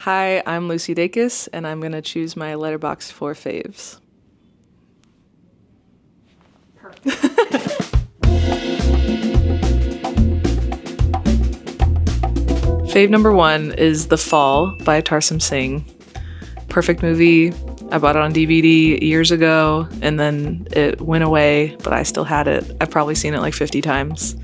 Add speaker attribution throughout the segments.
Speaker 1: Hi, I'm Lucy Dacus, and I'm going to choose my Letterboxd 4 faves. Fave number 1 is The Fall by Tarsem Singh. Perfect movie. I bought it on DVD years ago, and then it went away, but I still had it. I've probably seen it like 50 times.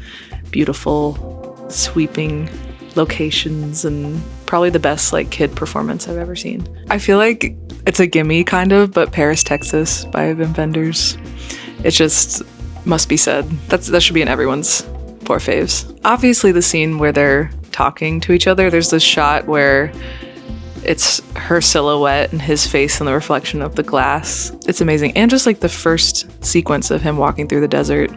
Speaker 1: Beautiful, sweeping locations, and probably the best like kid performance I've ever seen. I feel like it's a gimme kind of, but Paris, Texas by Wim Wenders. It just must be said. That should be in everyone's 4 faves. Obviously the scene where they're talking to each other, there's this shot where it's her silhouette and his face in the reflection of the glass. It's amazing. And just like the first sequence of him walking through the desert,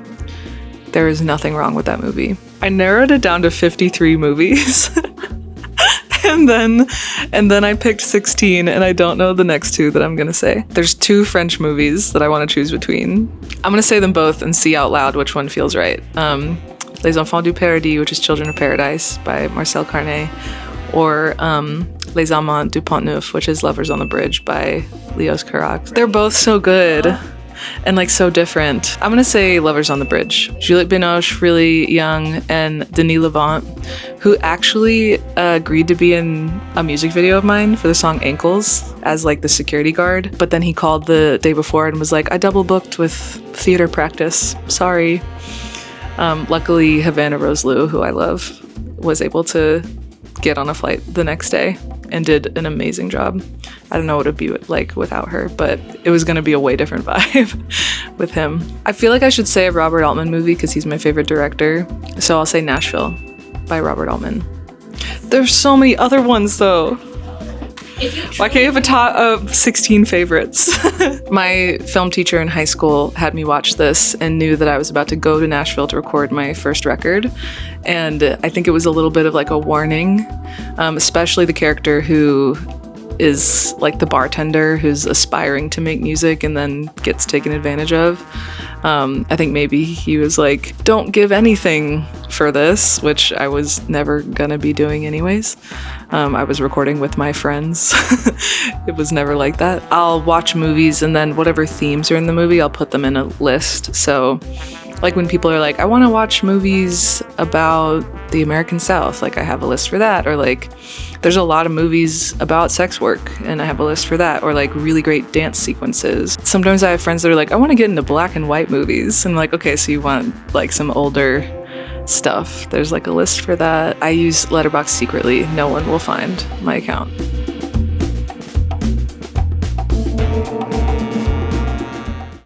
Speaker 1: there is nothing wrong with that movie. I narrowed it down to 53 movies. And then I picked 16, and I don't know the next 2 that I'm gonna say. There's 2 French movies that I want to choose between. I'm gonna say them both and see out loud which one feels right. Les Enfants du Paradis, which is Children of Paradise by Marcel Carné, or Les Amants du Pont Neuf, which is Lovers on the Bridge by Leos Carax. They're both so good and like so different. I'm gonna say Lovers on the Bridge. Juliette Binoche, really young, and Denis Lavant, who actually agreed to be in a music video of mine for the song Ankles as like the security guard, but then he called the day before and was like, I double booked with theater practice, sorry. Luckily Havana Roselu, who I love, was able to get on a flight the next day and did an amazing job. I don't know what it would be like without her, but it was going to be a way different vibe with him. I feel like I should say a Robert Altman movie because he's my favorite director, so I'll say Nashville by Robert Altman. There's so many other ones though. Why can't you have a top of 16 favorites? My film teacher in high school had me watch this and knew that I was about to go to Nashville to record my first record. And I think it was a little bit of like a warning, especially the character who is like the bartender who's aspiring to make music and then gets taken advantage of. I think maybe he was like, don't give anything for this, which I was never gonna be doing anyways. I was recording with my friends. It was never like that. I'll watch movies and then whatever themes are in the movie, I'll put them in a list. So like when people are like, I want to watch movies about the American South, like I have a list for that. Or like there's a lot of movies about sex work and I have a list for that. Or like really great dance sequences. Sometimes I have friends that are like, I want to get into black and white movies. And I'm like, okay, so you want like some older stuff. There's like a list for that. I use Letterboxd secretly. No one will find my account.